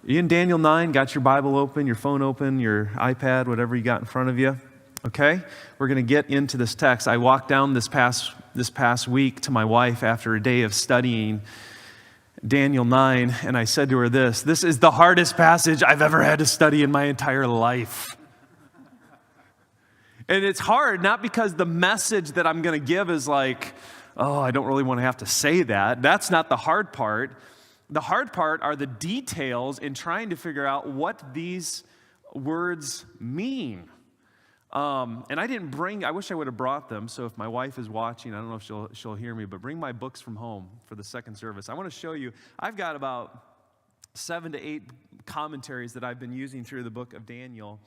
Are you in Daniel 9? Got your Bible open, your phone open, your iPad, whatever you got in front of you? Okay? We're going to get into this text. I walked down this past week to my wife after a day of studying Daniel 9, and I said to her this is the hardest passage I've ever had to study in my entire life. And it's hard, not because the message that I'm going to give is like, oh, I don't really want to have to say that. That's not the hard part. The hard part are the details in trying to figure out what these words mean. And I wish I would have brought them, so if my wife is watching, I don't know if she'll hear me, but bring my books from home for the second service. I want to show you, I've got about 7 to 8 commentaries that I've been using through the book of Daniel,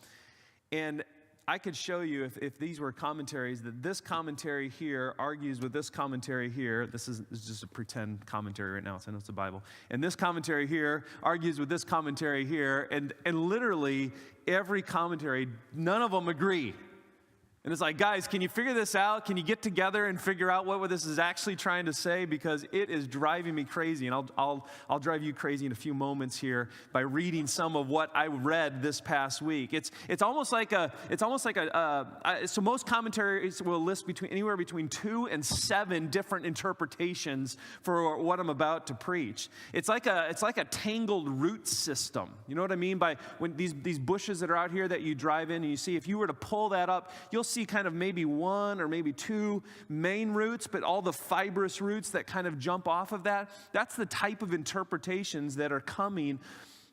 and I could show you, if these were commentaries, that this commentary here argues with this commentary here. This is just a pretend commentary right now, so I know it's the Bible. And this commentary here argues with this commentary here, and literally every commentary, none of them agree. And it's like, guys, can you figure this out? Can you get together and figure out what this is actually trying to say? Because it is driving me crazy, and I'll drive you crazy in a few moments here by reading some of what I read this past week. It's almost like so most commentaries will list anywhere between 2 and 7 different interpretations for what I'm about to preach. It's like a tangled root system. You know what I mean by when these bushes that are out here that you drive in and you see, if you were to pull that up, you'll see kind of maybe 1 or maybe 2 main roots, but all the fibrous roots that kind of jump off of that, that's the type of interpretations that are coming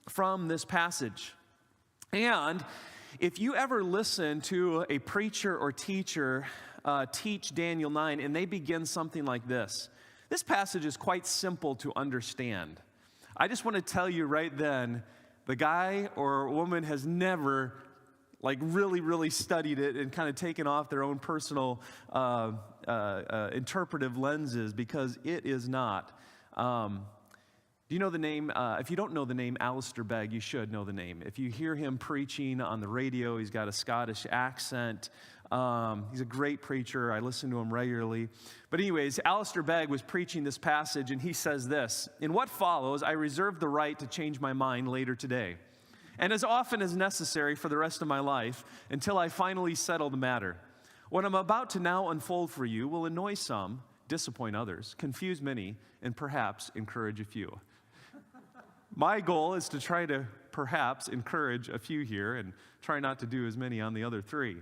from this passage. And if you ever listen to a preacher or teacher teach Daniel 9, and they begin something like this passage is quite simple to understand. I just want to tell you right then, the guy or woman has never really studied it and kind of taken off their own personal interpretive lenses, because it is not. Do you know the name? If you don't know the name Alistair Begg, you should know the name. If you hear him preaching on the radio, he's got a Scottish accent. He's a great preacher. I listen to him regularly. But anyways, Alistair Begg was preaching this passage, and he says this: "In what follows, I reserve the right to change my mind later today, and as often as necessary for the rest of my life, until I finally settle the matter. What I'm about to now unfold for you will annoy some, disappoint others, confuse many, and perhaps encourage a few." My goal is to try to perhaps encourage a few here and try not to do as many on the other 3.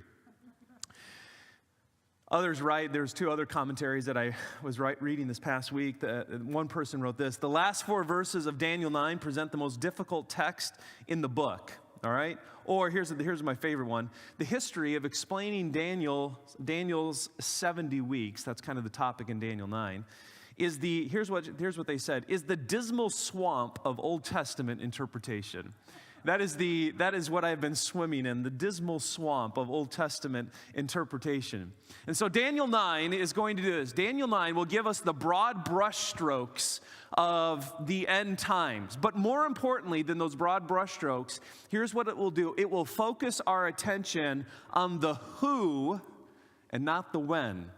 Others write, there's 2 other commentaries that I was reading this past week. One person wrote this: "The last 4 verses of Daniel 9 present the most difficult text in the book." All right? Or here's my favorite one: "The history of explaining Daniel's 70 weeks," that's kind of the topic in Daniel 9, here's what they said, "is the dismal swamp of Old Testament interpretation." That is what I've been swimming in, the dismal swamp of Old Testament interpretation. And so Daniel 9 is going to do this. Daniel 9 will give us the broad brushstrokes of the end times. But more importantly than those broad brushstrokes, here's what it will do. It will focus our attention on the who and not the when.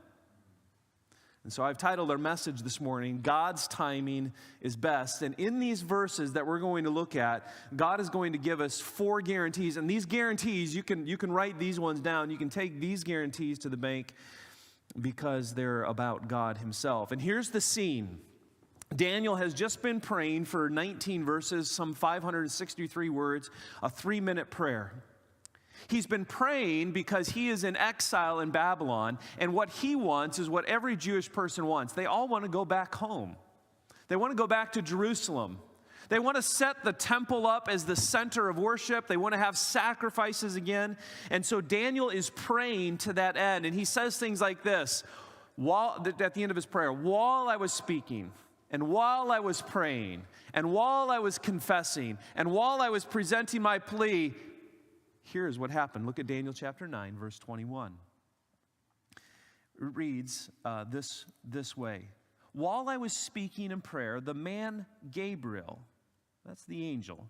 And so I've titled our message this morning, "God's Timing is Best." And in these verses that we're going to look at, God is going to give us 4 guarantees. And these guarantees, you can write these ones down. You can take these guarantees to the bank because they're about God himself. And here's the scene. Daniel has just been praying for 19 verses, some 563 words, a 3-minute prayer. He's been praying because he is in exile in Babylon, and what he wants is what every Jewish person wants. They all want to go back home. They want to go back to Jerusalem. They want to set the temple up as the center of worship. They want to have sacrifices again. And so Daniel is praying to that end, and he says things like this at the end of his prayer: "While I was speaking, and while I was praying, and while I was confessing, and while I was presenting my plea, here's what happened." Look at Daniel chapter 9, verse 21. It reads this way: "While I was speaking in prayer, the man Gabriel," that's the angel,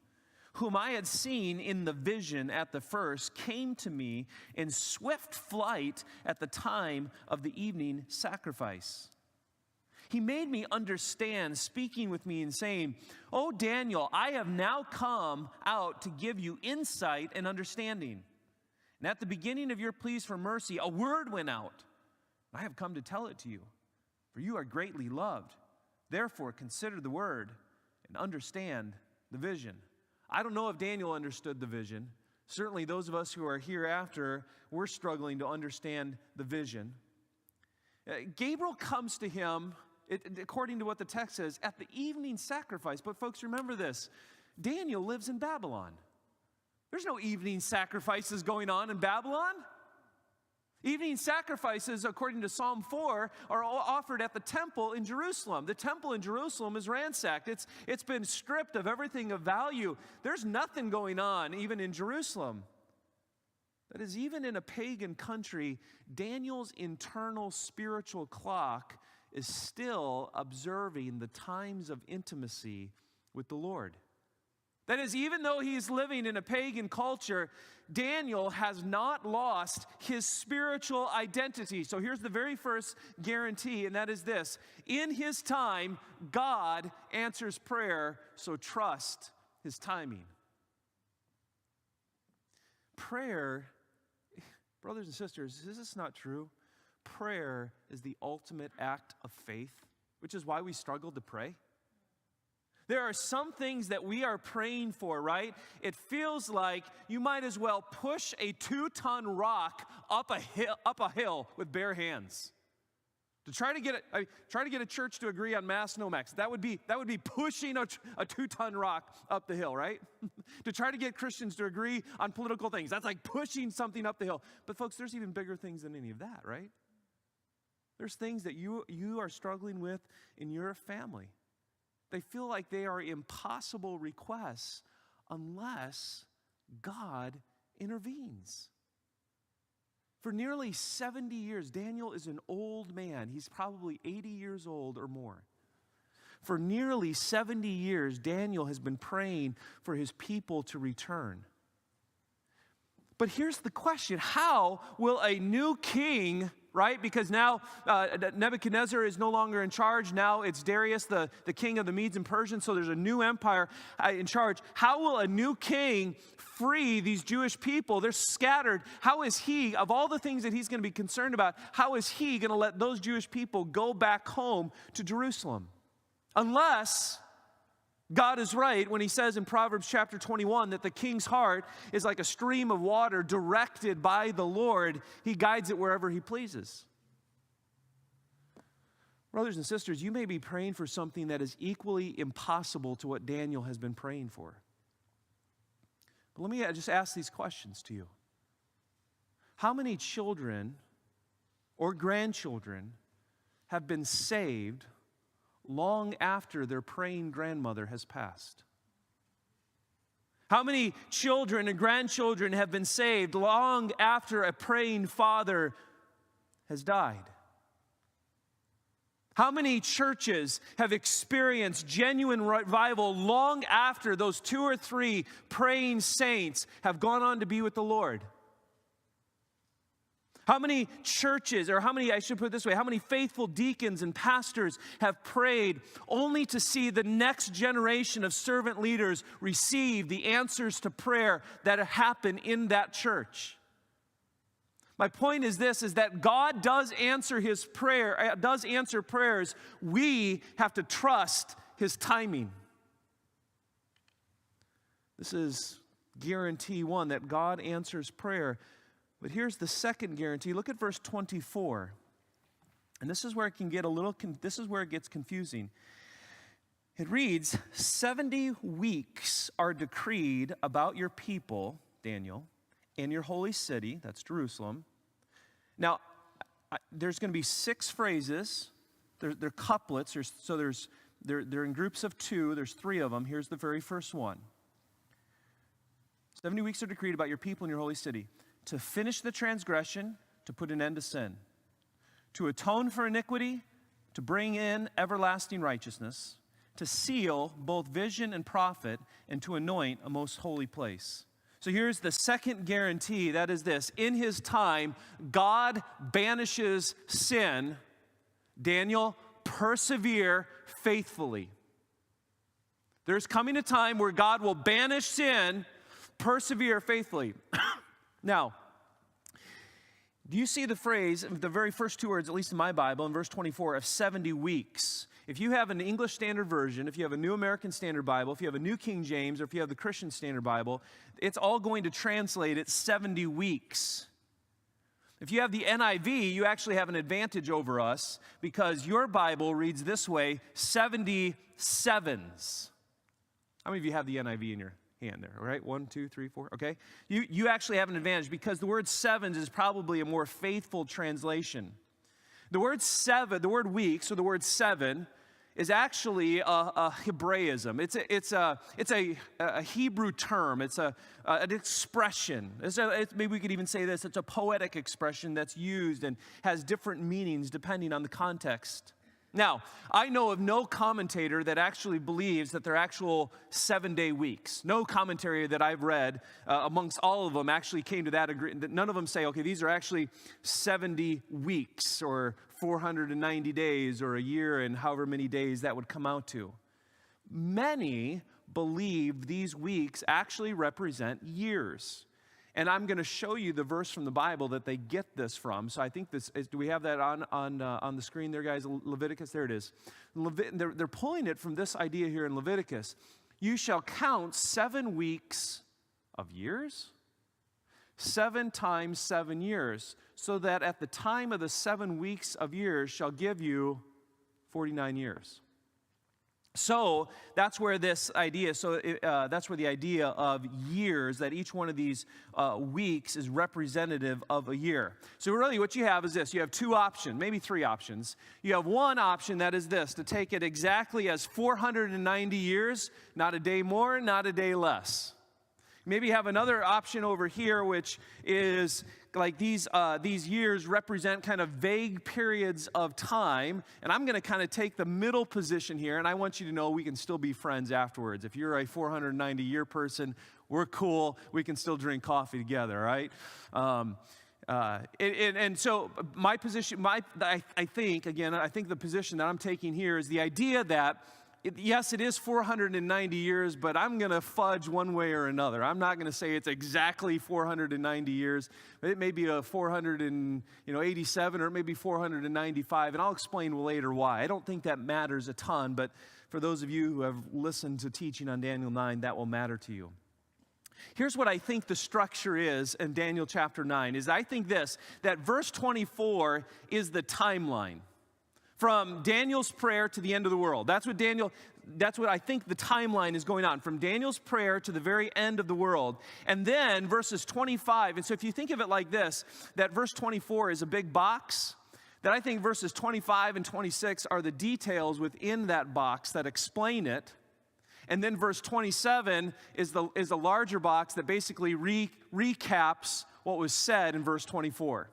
"whom I had seen in the vision at the first, came to me in swift flight at the time of the evening sacrifice. He made me understand, speaking with me and saying, "Oh, Daniel, I have now come out to give you insight and understanding. And at the beginning of your pleas for mercy, a word went out. I have come to tell it to you, for you are greatly loved. Therefore, consider the word and understand the vision." I don't know if Daniel understood the vision. Certainly those of us who are hereafter, we're struggling to understand the vision. Gabriel comes to him, according to what the text says, at the evening sacrifice. But folks, remember this. Daniel lives in Babylon. There's no evening sacrifices going on in Babylon. Evening sacrifices, according to Psalm 4, are all offered at the temple in Jerusalem. The temple in Jerusalem is ransacked. It's been stripped of everything of value. There's nothing going on even in Jerusalem. That is, even in a pagan country, Daniel's internal spiritual clock is still observing the times of intimacy with the Lord. That is, even though he's living in a pagan culture, Daniel has not lost his spiritual identity. So here's the very first guarantee, and that is this. In his time, God answers prayer, so trust his timing. Prayer, brothers and sisters, is this not true? Prayer is the ultimate act of faith, which is why we struggle to pray. There are some things that we are praying for, right? It feels like you might as well push a 2-ton rock up a hill with bare hands. To try to get a church to agree on mass no max, that would be pushing a 2-ton rock up the hill, right? To try to get Christians to agree on political things, that's like pushing something up the hill. But folks, there's even bigger things than any of that, right? There's things that you are struggling with in your family. They feel like they are impossible requests unless God intervenes. For nearly 70 years, Daniel is an old man. He's probably 80 years old or more. For nearly 70 years, Daniel has been praying for his people to return. But here's the question. How will a new king, right? Because now Nebuchadnezzar is no longer in charge. Now it's Darius, the king of the Medes and Persians. So there's a new empire in charge. How will a new king free these Jewish people? They're scattered. How is he, of all the things that he's going to be concerned about, how is he going to let those Jewish people go back home to Jerusalem? Unless God is right when he says in Proverbs chapter 21 that the king's heart is like a stream of water directed by the Lord. He guides it wherever he pleases. Brothers and sisters, you may be praying for something that is equally impossible to what Daniel has been praying for. But let me just ask these questions to you. How many children or grandchildren have been saved long after their praying grandmother has passed? How many children and grandchildren have been saved long after a praying father has died? How many churches have experienced genuine revival long after those 2 or 3 praying saints have gone on to be with the Lord? How many churches, or I should put it this way, how many faithful deacons and pastors have prayed only to see the next generation of servant leaders receive the answers to prayer that happen in that church? My point is this, is that God does answer his prayer, does answer prayers. We have to trust his timing. This is guarantee 1, that God answers prayer. But here's the second guarantee. Look at verse 24. And this is where it can get this is where it gets confusing. It reads, 70 weeks are decreed about your people, Daniel, and your holy city, that's Jerusalem. Now, there's going to be 6 phrases. They're couplets. They're in groups of 2. There's 3 of them. Here's the very first one. 70 weeks are decreed about your people and your holy city. To finish the transgression, to put an end to sin, to atone for iniquity, to bring in everlasting righteousness, to seal both vision and prophet, and to anoint a most holy place. So here's the second guarantee, that is this. In his time, God banishes sin. Daniel, persevere faithfully. There's coming a time where God will banish sin, persevere faithfully. Now, do you see the phrase, the very first two words, at least in my Bible, in verse 24, of 70 weeks? If you have an English Standard Version, if you have a New American Standard Bible, if you have a New King James, or if you have the Christian Standard Bible, it's all going to translate it 70 weeks. If you have the NIV, you actually have an advantage over us because your Bible reads this way, 70 sevens. How many of you have the NIV in your hand there, all right? 1, 2, 3, 4, okay? You actually have an advantage because the word sevens is probably a more faithful translation. The word seven, the word weeks, or the word seven, is actually a Hebraism. It's a Hebrew term. It's an expression. Maybe we could even say this. It's a poetic expression that's used and has different meanings depending on the context. Now, I know of no commentator that actually believes that they're actual 7-day weeks. No commentary that I've read amongst all of them actually came to that agreement. None of them say, okay, these are actually 70 weeks or 490 days or a year and however many days that would come out to. Many believe these weeks actually represent years. And I'm going to show you the verse from the Bible that they get this from. So I think this is, do we have that on the screen there, guys? Leviticus, there it is. They're pulling it from this idea here in Leviticus. You shall count 7 weeks of years, 7 times 7 years, so that at the time of the 7 weeks of years shall give you 49 years. So that's where this idea, that's where the idea of years, that each one of these weeks is representative of a year. So really what you have is this. You have 2 options, maybe 3 options. You have one option that is this, to take it exactly as 490 years, not a day more, not a day less. Maybe you have another option over here, which is like these years represent kind of vague periods of time. And I'm going to kind of take the middle position here, and I want you to know we can still be friends afterwards. If you're a 490-year person, we're cool. We can still drink coffee together, right? And so my position, I think the position that I'm taking here is the idea that yes, it is 490 years, but I'm going to fudge one way or another. I'm not going to say it's exactly 490 years. It may be a 487 or it may be 495, and I'll explain later why. I don't think that matters a ton, but for those of you who have listened to teaching on Daniel 9, that will matter to you. Here's what I think the structure is in Daniel chapter 9, is I think this, that verse 24 is the timeline. From Daniel's prayer to the end of the world. That's what I think the timeline is going on. From Daniel's prayer to the very end of the world. And then verses 25. And so if you think of it like this, that verse 24 is a big box, that I think verses 25 and 26 are the details within that box that explain it. And then verse 27 is the larger box that basically recaps what was said in verse 24.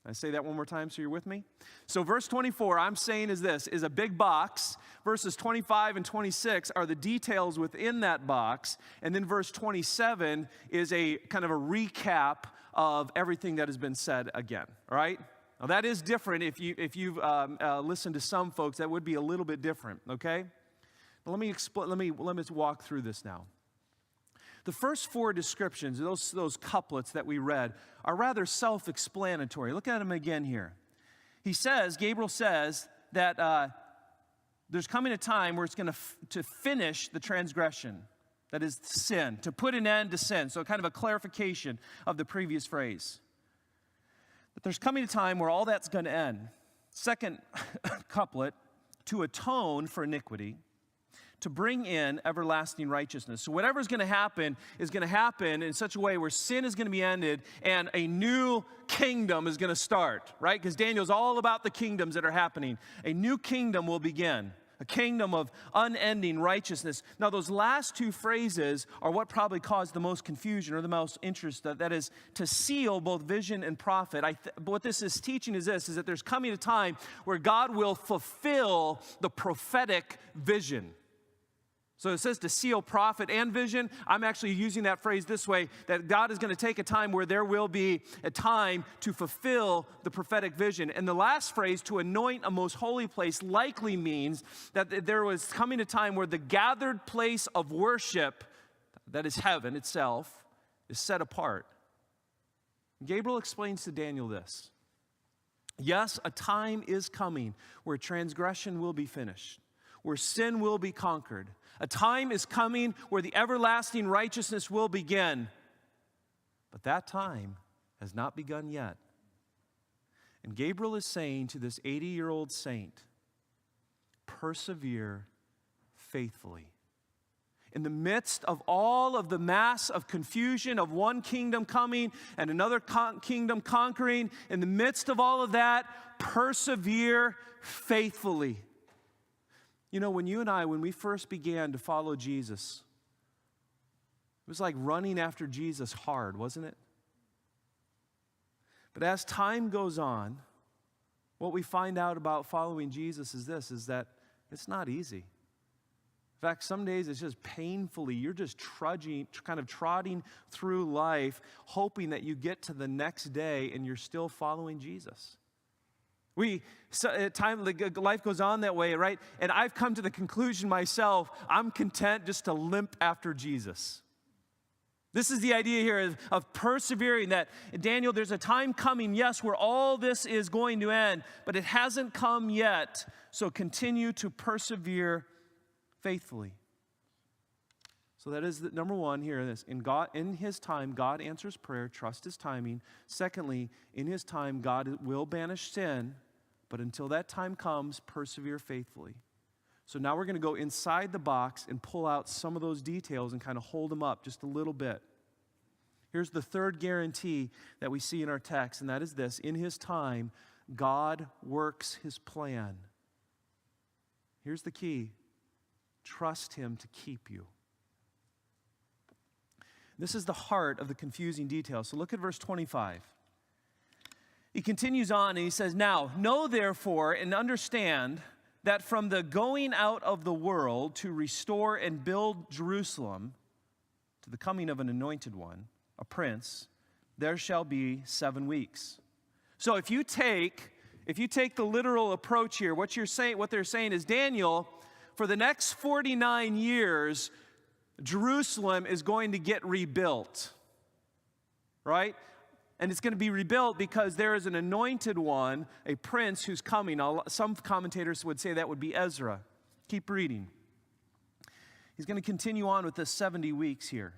I say that one more time so you're with me. So verse 24, I'm saying is this, is a big box. Verses 25 and 26 are the details within that box. And then verse 27 is a kind of a recap of everything that has been said again, all right? Now that is different. If you've listened to some folks, that would be a little bit different, okay? But let me walk through this now. The first 4 descriptions, those couplets that we read, are rather self-explanatory. Look at them again here. Gabriel says that there's coming a time where it's going to finish the transgression, that is sin, to put an end to sin. So kind of a clarification of the previous phrase. But there's coming a time where all that's going to end. Second couplet, to atone for iniquity, to bring in everlasting righteousness. So whatever's going to happen is going to happen in such a way where sin is going to be ended and a new kingdom is going to start, right? Because Daniel's all about the kingdoms that are happening. A new kingdom will begin, a kingdom of unending righteousness. Now, those last 2 phrases are what probably caused the most confusion or the most interest, that is to seal both vision and prophet. But what this is teaching is this, is that there's coming a time where God will fulfill the prophetic vision. So it says to seal prophet and vision. I'm actually using that phrase this way, that God is going to take a time where there will be a time to fulfill the prophetic vision. And the last phrase, to anoint a most holy place, likely means that there was coming a time where the gathered place of worship, that is heaven itself, is set apart. Gabriel explains to Daniel this. Yes, a time is coming where transgression will be finished, where sin will be conquered. A time is coming where the everlasting righteousness will begin. But that time has not begun yet. And Gabriel is saying to this 80-year-old saint, persevere faithfully. In the midst of all of the mass of confusion of one kingdom coming and another kingdom conquering, in the midst of all of that, persevere faithfully. You know, when we first began to follow Jesus, it was like running after Jesus hard, wasn't it? But as time goes on, what we find out about following Jesus is that it's not easy. In fact, some days it's just painfully, you're just kind of trotting through life, hoping that you get to the next day and you're still following Jesus. Life goes on that way, right? And I've come to the conclusion myself, I'm content just to limp after Jesus. This is the idea here of persevering, that, Daniel, there's a time coming, yes, where all this is going to end, but it hasn't come yet, so continue to persevere faithfully. So that is number one here. In His time, God answers prayer. Trust His timing. Secondly, in His time, God will banish sin. But until that time comes, persevere faithfully. So now we're going to go inside the box and pull out some of those details and kind of hold them up just a little bit. Here's the third guarantee that we see in our text, and that is this. In His time, God works His plan. Here's the key. Trust Him to keep you. This is the heart of the confusing details. So look at verse 25. He continues on and he says, now, know therefore and understand that from the going out of the world to restore and build Jerusalem to the coming of an anointed one, a prince, there shall be 7 weeks. So if you take the literal approach here, what they're saying is, Daniel, for the next 49 years, Jerusalem is going to get rebuilt, right? And it's going to be rebuilt because there is an anointed one, a prince who's coming. Some commentators would say that would be Ezra. Keep reading. He's going to continue on with the 70 weeks here.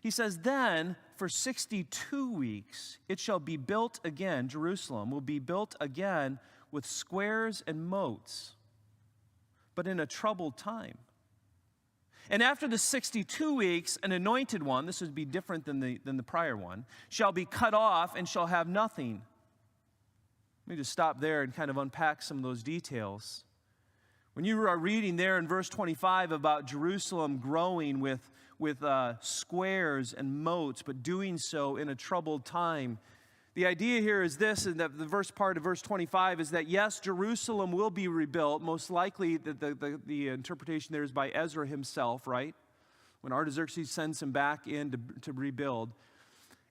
He says, then for 62 weeks it shall be built again. Jerusalem will be built again with squares and moats, but in a troubled time. And after the 62 weeks, an anointed one, this would be different than the prior one, shall be cut off and shall have nothing. Let me just stop there and kind of unpack some of those details. When you are reading there in verse 25 about Jerusalem growing with squares and moats, but doing so in a troubled time, the idea here is this, and that the first part of verse 25 is that, yes, Jerusalem will be rebuilt. Most likely, the interpretation there is by Ezra himself, right? When Artaxerxes sends him back in to rebuild.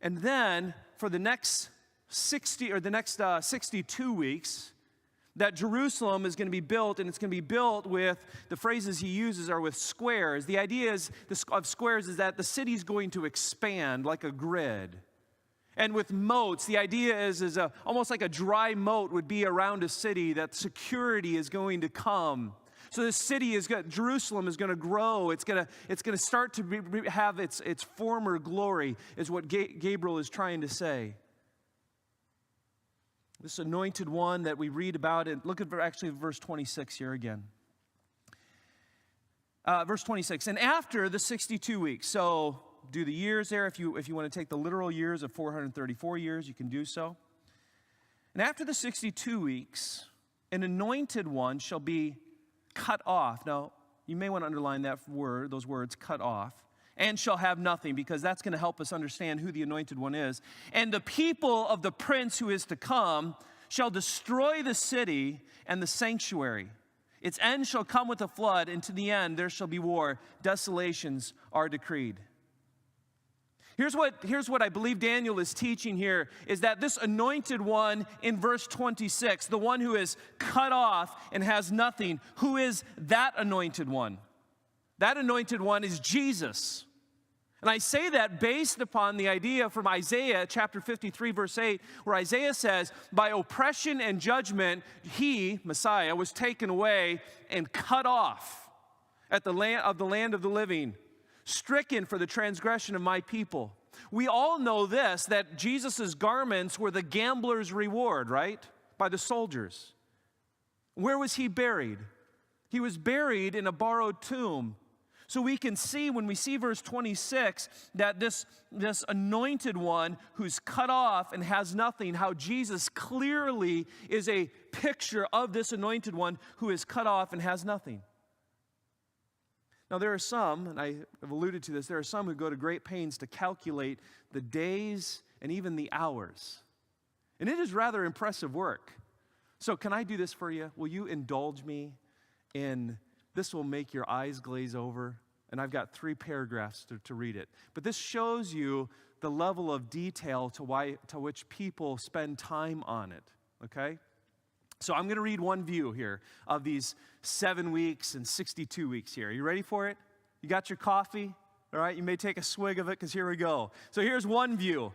And then, for the next 62 weeks, that Jerusalem is going to be built, and it's going to be built with, the phrases he uses are with squares. The idea of squares is that the city's going to expand like a grid. And with moats, the idea is almost like a dry moat would be around a city, that security is going to come. So this Jerusalem is going to grow. It's going to start to have its former glory, is what Gabriel is trying to say. This anointed one that we read about, and look at actually verse 26 here again. Verse 26, and after the 62 weeks, so do the years there. If you want to take the literal years of 434 years, you can do so. And after the 62 weeks, an anointed one shall be cut off. Now, you may want to underline those words, cut off, and shall have nothing, because that's going to help us understand who the anointed one is. And the people of the prince who is to come shall destroy the city and the sanctuary, Its end shall come with a flood, and to the end there shall be war. Desolations are decreed. Here's what I believe Daniel is teaching here, is that this anointed one in verse 26, the one who is cut off and has nothing, who is that anointed one? That anointed one is Jesus. And I say that based upon the idea from Isaiah chapter 53, verse 8, where Isaiah says, by oppression and judgment, he, Messiah, was taken away and cut off at the land of the living, stricken for the transgression of my people. We all know this, that Jesus' garments were the gambler's reward, right? By the soldiers. Where was he buried? He was buried in a borrowed tomb. So we can see when we see verse 26 that this anointed one who's cut off and has nothing, how Jesus clearly is a picture of this anointed one who is cut off and has nothing. Now there are some, and I have alluded to this, there are some who go to great pains to calculate the days and even the hours. And it is rather impressive work. So can I do this for you? Will you indulge me in... This will make your eyes glaze over, and I've got 3 paragraphs to read it. But this shows you the level of detail to which people spend time on it, okay? So I'm going to read one view here of these 7 weeks and 62 weeks here. Are you ready for it? You got your coffee? All right, you may take a swig of it because here we go. So here's one view.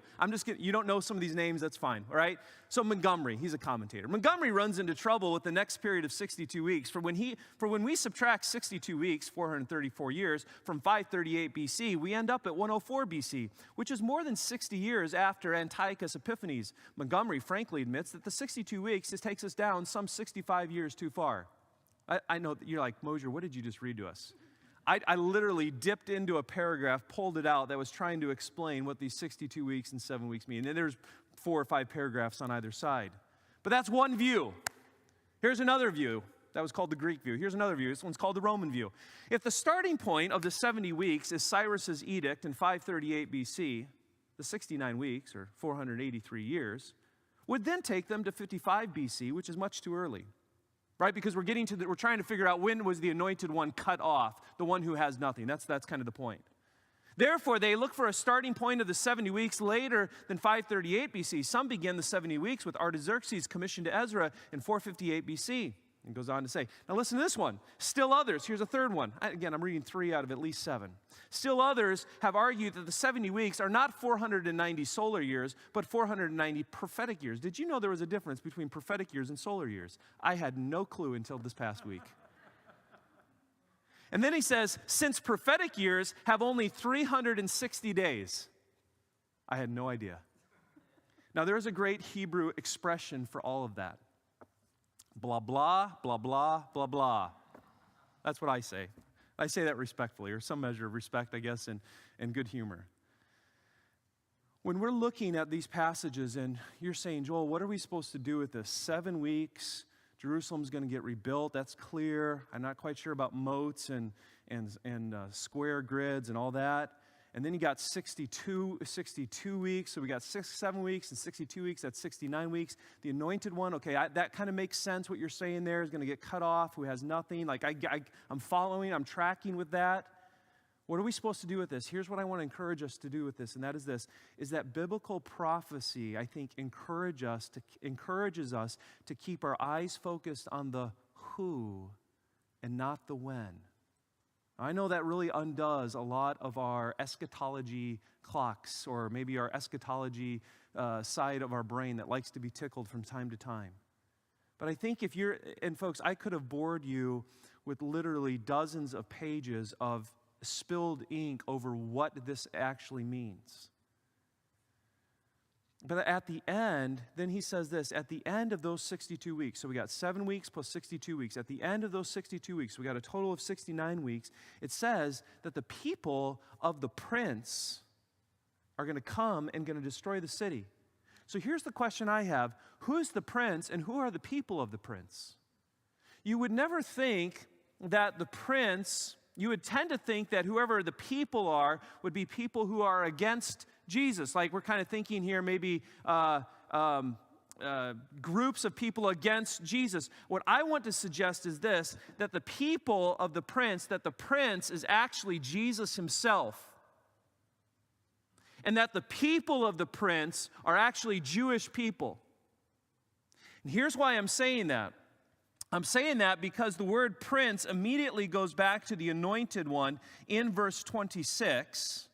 You don't know some of these names, that's fine, all right? So Montgomery, he's a commentator. Montgomery runs into trouble with the next period of 62 weeks. For when we subtract 62 weeks, 434 years, from 538 BC, we end up at 104 BC, which is more than 60 years after Antiochus Epiphanes. Montgomery frankly admits that the 62 weeks takes us down some 65 years too far. I know that you're like, Mosier, what did you just read to us? I literally dipped into a paragraph, pulled it out, that was trying to explain what these 62 weeks and 7 weeks mean. And then there's 4 or 5 paragraphs on either side. But that's one view. Here's another view. That was called the Greek view. Here's another view. This one's called the Roman view. If the starting point of the 70 weeks is Cyrus's edict in 538 BC, the 69 weeks, or 483 years, would then take them to 55 BC, which is much too early. Right? Because we're trying to figure out when was the anointed one cut off, the one who has nothing. That's kind of the point. Therefore, they look for a starting point of the 70 weeks later than 538 BC. Some begin the 70 weeks with Artaxerxes commissioned to Ezra in 458 BC. And goes on to say, now listen to this one. Still others, here's a third one. Again, I'm reading 3 out of at least 7. Still others have argued that the 70 weeks are not 490 solar years, but 490 prophetic years. Did you know there was a difference between prophetic years and solar years? I had no clue until this past week. And then he says, since prophetic years have only 360 days. I had no idea. Now there is a great Hebrew expression for all of that. Blah, blah, blah, blah, blah, blah. That's what I say. I say that respectfully, or some measure of respect, I guess, and good humor. When we're looking at these passages and you're saying, Joel, what are we supposed to do with this? 7 weeks, Jerusalem's going to get rebuilt, that's clear. I'm not quite sure about moats and square grids and all that. And then you got 62 weeks, so we got 7 weeks and 62 weeks, that's 69 weeks. The anointed one, okay, that kind of makes sense what you're saying there, is going to get cut off, who has nothing. Like I'm following, I'm tracking with that. What are we supposed to do with this? Here's what I want to encourage us to do with this, and that is this, is that biblical prophecy, I think, encourages us to keep our eyes focused on the who and not the when. I know that really undoes a lot of our eschatology clocks, or maybe our eschatology side of our brain that likes to be tickled from time to time. But I think and folks, I could have bored you with literally dozens of pages of spilled ink over what this actually means. But at the end, then he says this, at the end of those 62 weeks, so we got 7 weeks plus 62 weeks. At the end of those 62 weeks, we got a total of 69 weeks. It says that the people of the prince are going to come and going to destroy the city. So here's the question I have. Who's the prince and who are the people of the prince? You would never think that the prince, you would tend to think that whoever the people are would be people who are against Jesus. Like we're kind of thinking here maybe groups of people against Jesus. What I want to suggest is this, that the people of the prince, that the prince is actually Jesus himself. And that the people of the prince are actually Jewish people. And here's why I'm saying that. I'm saying that because the word prince immediately goes back to the anointed one in verse 26.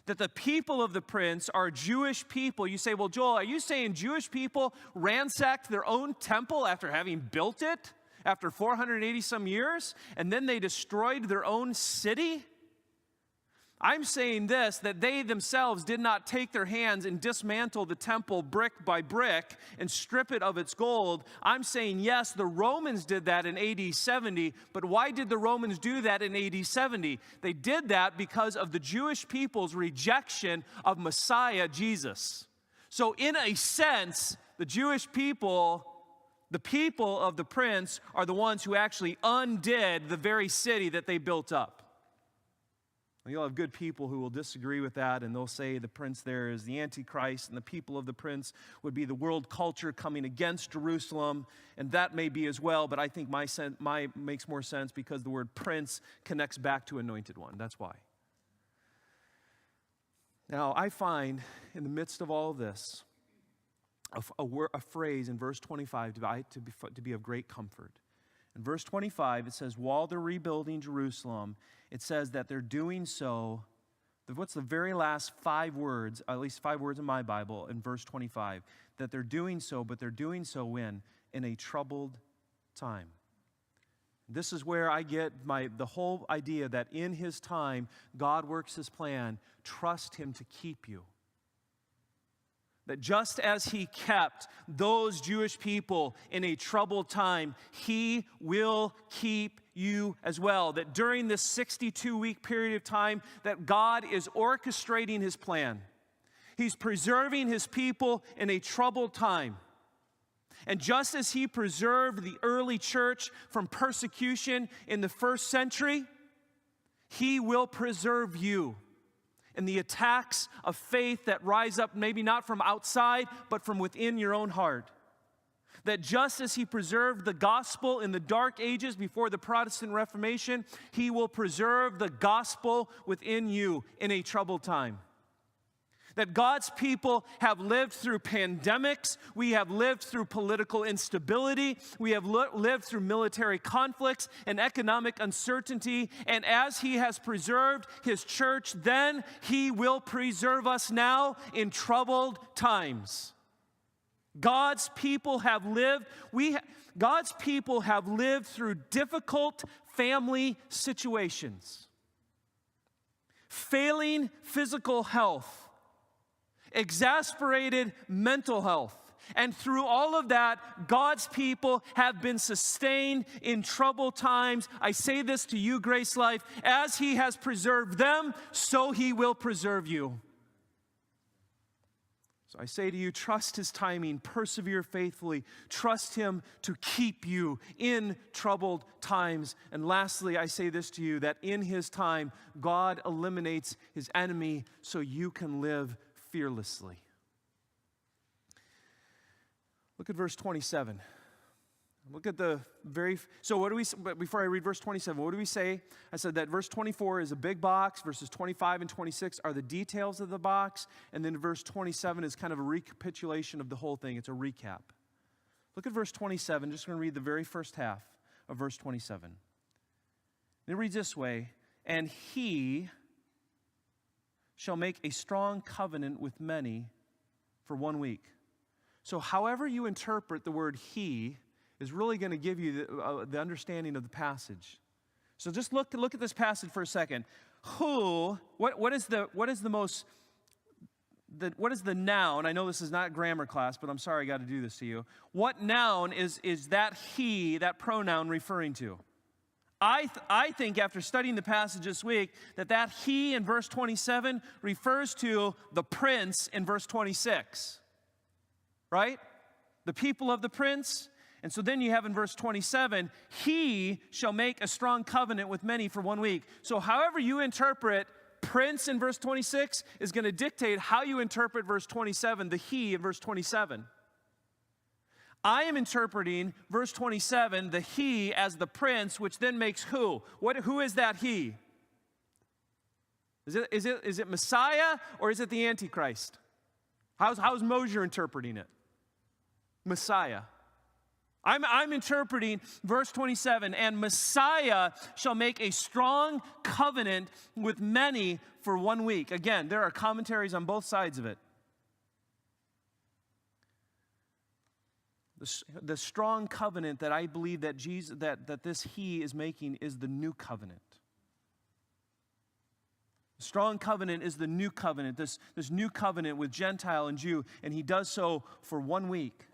That the people of the prince are Jewish people. You say, well, Joel, are you saying Jewish people ransacked their own temple after having built it after 480 some years, and then they destroyed their own city? I'm saying this, that they themselves did not take their hands and dismantle the temple brick by brick and strip it of its gold. I'm saying, yes, the Romans did that in AD 70, but why did the Romans do that in AD 70? They did that because of the Jewish people's rejection of Messiah Jesus. So in a sense, the Jewish people, the people of the prince, are the ones who actually undid the very city that they built up. You'll have good people who will disagree with that, and they'll say the prince there is the Antichrist, and the people of the prince would be the world culture coming against Jerusalem, and that may be as well, but I think my makes more sense because the word prince connects back to anointed one. That's why. Now, I find in the midst of all of this, a phrase in verse 25 to be of great comfort. In verse 25, it says, while they're rebuilding Jerusalem, it says that they're doing so. What's the very last 5 words, at least 5 words in my Bible, in verse 25? That they're doing so, but they're doing so when? In a troubled time. This is where I get the whole idea that in his time, God works his plan. Trust him to keep you. That just as he kept those Jewish people in a troubled time, he will keep you as well. That during this 62-week period of time that God is orchestrating his plan. He's preserving his people in a troubled time. And just as he preserved the early church from persecution in the first century, he will preserve you. And the attacks of faith that rise up maybe not from outside, but from within your own heart. That just as he preserved the gospel in the dark ages before the Protestant Reformation, he will preserve the gospel within you in a troubled time. That God's people have lived through pandemics, we have lived through political instability, we have lived through military conflicts and economic uncertainty, and as he has preserved his church then, he will preserve us now in troubled times. God's people have lived through difficult family situations, failing physical health, exasperated mental health. And through all of that, God's people have been sustained in troubled times. I say this to you, Grace Life, as he has preserved them, so he will preserve you. So I say to you, trust his timing, persevere faithfully, trust him to keep you in troubled times. And lastly, I say this to you, that in his time, God eliminates his enemy so you can live fearlessly. Look at verse 27. Look at so what do we, before I read verse 27, what do we say? I said that verse 24 is a big box, verses 25 and 26 are the details of the box, and then verse 27 is kind of a recapitulation of the whole thing. It's a recap. Look at verse 27, just going to read the very first half of verse 27. It reads this way, and he shall make a strong covenant with many for 1 week. So however you interpret the word he is really going to give you the understanding of the passage. So just look at this passage for a second. What is the noun? I know this is not grammar class, but I'm sorry I got to do this to you. What noun is that he, that pronoun referring to? I think after studying the passage this week that he in verse 27 refers to the prince in verse 26. Right? The people of the prince. And so then you have in verse 27, he shall make a strong covenant with many for 1 week. So however you interpret prince in verse 26 is going to dictate how you interpret verse 27, the he in verse 27. I am interpreting verse 27, the he as the prince, which then makes who? Who is that he? Is it Messiah or is it the Antichrist? How's Mosier interpreting it? Messiah. I'm interpreting verse 27, and Messiah shall make a strong covenant with many for 1 week. Again, there are commentaries on both sides of it. The strong covenant that I believe that that this he is making is the new covenant. The strong covenant is the new covenant, this new covenant with Gentile and Jew, and he does so for 1 week.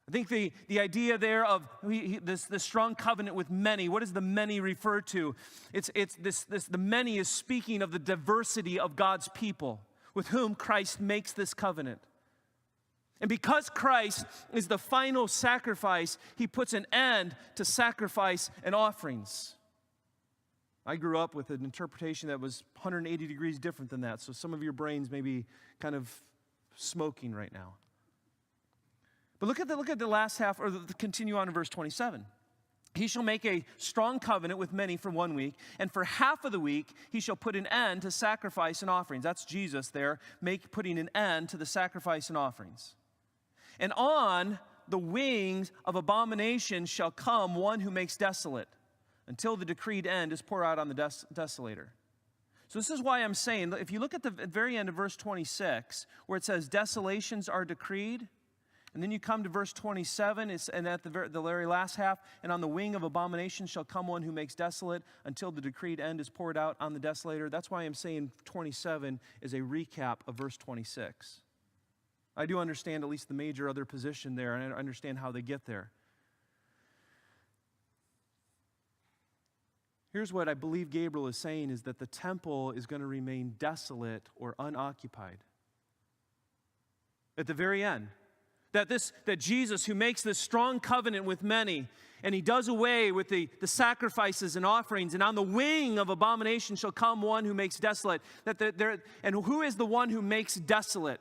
I think the idea there of this strong covenant with many, what does the many refer to? The many is speaking of the diversity of God's people with whom Christ makes this covenant. And because Christ is the final sacrifice, he puts an end to sacrifice and offerings. I grew up with an interpretation that was 180 degrees different than that, so some of your brains may be kind of smoking right now. But look at the last half, or continue on in verse 27. He shall make a strong covenant with many for 1 week, and for half of the week he shall put an end to sacrifice and offerings. That's Jesus there, putting an end to the sacrifice and offerings. And on the wings of abomination shall come one who makes desolate, until the decreed end is poured out on the desolator. So this is why I'm saying, if you look at the very end of verse 26, where it says desolations are decreed, and then you come to verse 27, and at the very last half, and on the wing of abomination shall come one who makes desolate until the decreed end is poured out on the desolator. That's why I'm saying 27 is a recap of verse 26. I do understand at least the major other position there, and I understand how they get there. Here's what I believe Gabriel is saying, is that the temple is going to remain desolate or unoccupied. At the very end. That Jesus, who makes this strong covenant with many, and he does away with the sacrifices and offerings, and on the wing of abomination shall come one who makes desolate. And who is the one who makes desolate?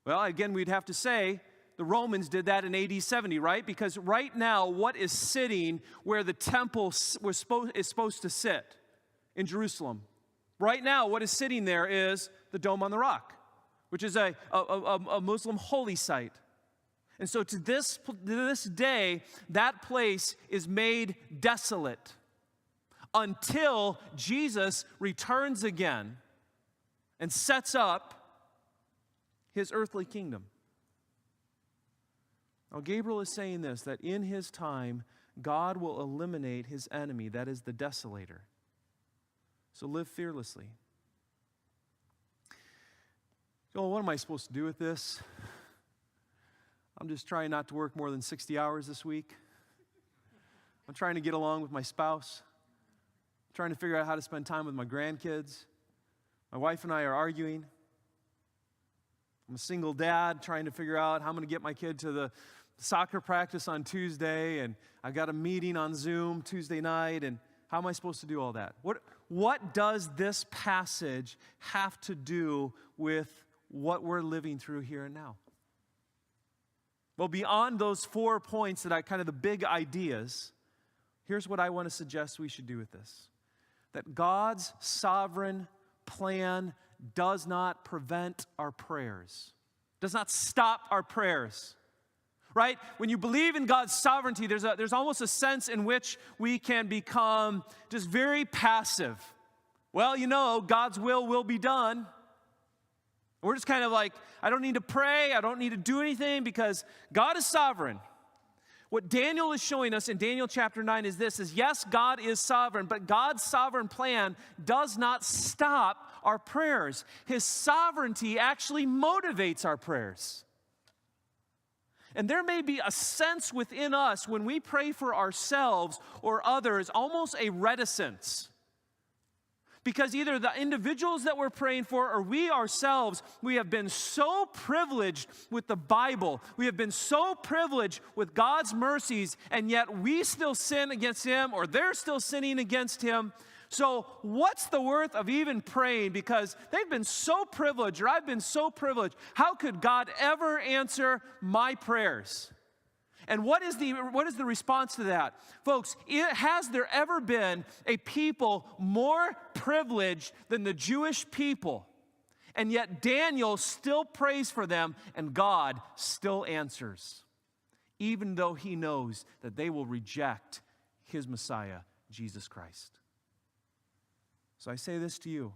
Well, again, we'd have to say the Romans did that in AD 70, right? Because right now, what is sitting where the temple is supposed to sit in Jerusalem? Right now, what is sitting there is the Dome on the Rock, which is a Muslim holy site. And so to this day, that place is made desolate until Jesus returns again and sets up his earthly kingdom. Now, Gabriel is saying this, that in his time, God will eliminate his enemy, that is the desolator. So live fearlessly. Oh, what am I supposed to do with this? I'm just trying not to work more than 60 hours this week. I'm trying to get along with my spouse. I'm trying to figure out how to spend time with my grandkids. My wife and I are arguing. I'm a single dad trying to figure out how I'm going to get my kid to the soccer practice on Tuesday, and I've got a meeting on Zoom Tuesday night, and how am I supposed to do all that? What does this passage have to do with what we're living through here and now? Well, beyond those 4 points that kind of the big ideas, here's what I want to suggest we should do with this. That God's sovereign plan does not prevent our prayers, does not stop our prayers. Right? When you believe in God's sovereignty, there's almost a sense in which we can become just very passive. Well, God's will be done. We're just kind of like, I don't need to pray, I don't need to do anything because God is sovereign. What Daniel is showing us in Daniel chapter 9 is this, is yes, God is sovereign, but God's sovereign plan does not stop our prayers. His sovereignty actually motivates our prayers. And there may be a sense within us when we pray for ourselves or others, almost a reticence. Because either the individuals that we're praying for or we ourselves, we have been so privileged with the Bible. We have been so privileged with God's mercies, and yet we still sin against Him, or they're still sinning against Him. So what's the worth of even praying? Because they've been so privileged, or I've been so privileged. How could God ever answer my prayers? And what is the response to that? Folks, has there ever been a people more privileged than the Jewish people? And yet Daniel still prays for them, and God still answers, even though he knows that they will reject his Messiah, Jesus Christ. So I say this to you.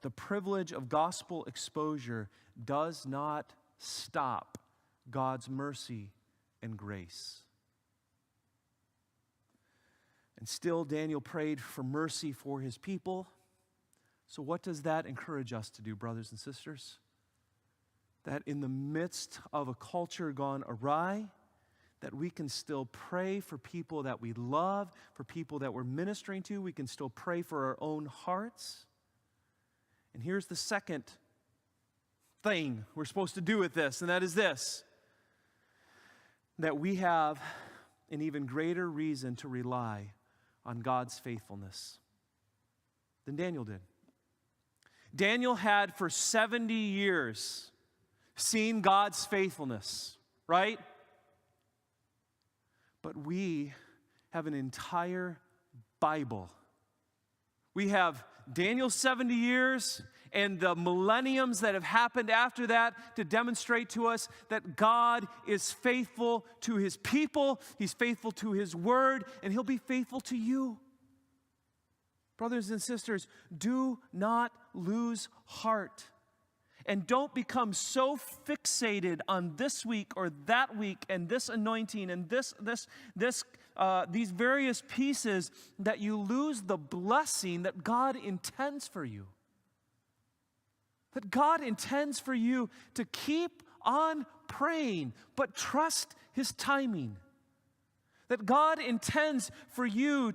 The privilege of gospel exposure does not stop God's mercy and grace. And still, Daniel prayed for mercy for his people. So what does that encourage us to do, brothers and sisters? That in the midst of a culture gone awry, that we can still pray for people that we love, for people that we're ministering to. We can still pray for our own hearts. And here's the second thing we're supposed to do with this, and that is this: that we have an even greater reason to rely on God's faithfulness than Daniel did. Daniel had for 70 years seen God's faithfulness, right? But we have an entire Bible. We have Daniel's 70 years and the millenniums that have happened after that to demonstrate to us that God is faithful to his people, he's faithful to his word, and he'll be faithful to you. Brothers and sisters, do not lose heart. And don't become so fixated on this week or that week and this anointing and these various pieces that you lose the blessing that God intends for you. That God intends for you to keep on praying, but trust his timing. That God intends for you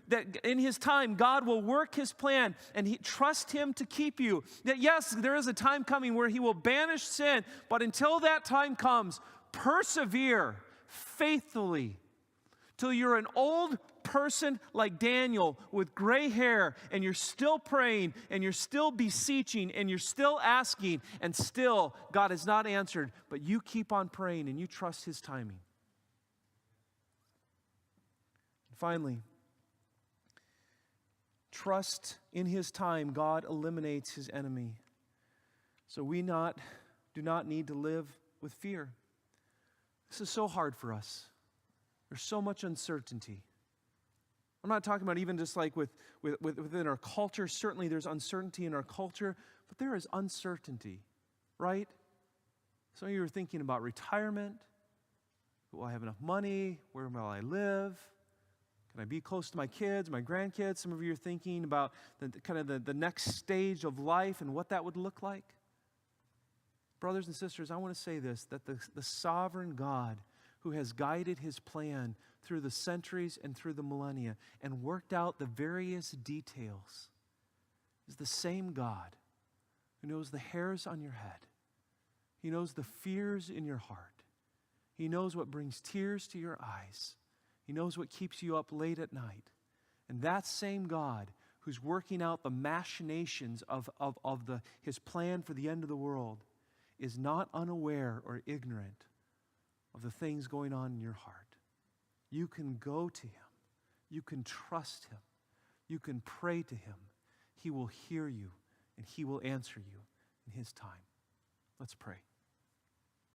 that in his time, God will work his plan and trust him to keep you. That yes, there is a time coming where he will banish sin, but until that time comes, persevere faithfully till you're an old person like Daniel with gray hair and you're still praying and you're still beseeching and you're still asking and still God has not answered, but you keep on praying and you trust his timing. Finally, trust in his time. God eliminates his enemy. So we do not need to live with fear. This is so hard for us. There's so much uncertainty. I'm not talking about even just like within our culture. Certainly there's uncertainty in our culture, but there is uncertainty, right? Some of you are thinking about retirement. Will I have enough money? Where will I live? Can I be close to my kids, my grandkids? Some of you are thinking about the next stage of life and what that would look like. Brothers and sisters, I want to say this, that the sovereign God who has guided his plan through the centuries and through the millennia and worked out the various details is the same God who knows the hairs on your head. He knows the fears in your heart. He knows what brings tears to your eyes. He knows what keeps you up late at night. And that same God who's working out the machinations of his plan for the end of the world is not unaware or ignorant of the things going on in your heart. You can go to him. You can trust him. You can pray to him. He will hear you and he will answer you in his time. Let's pray.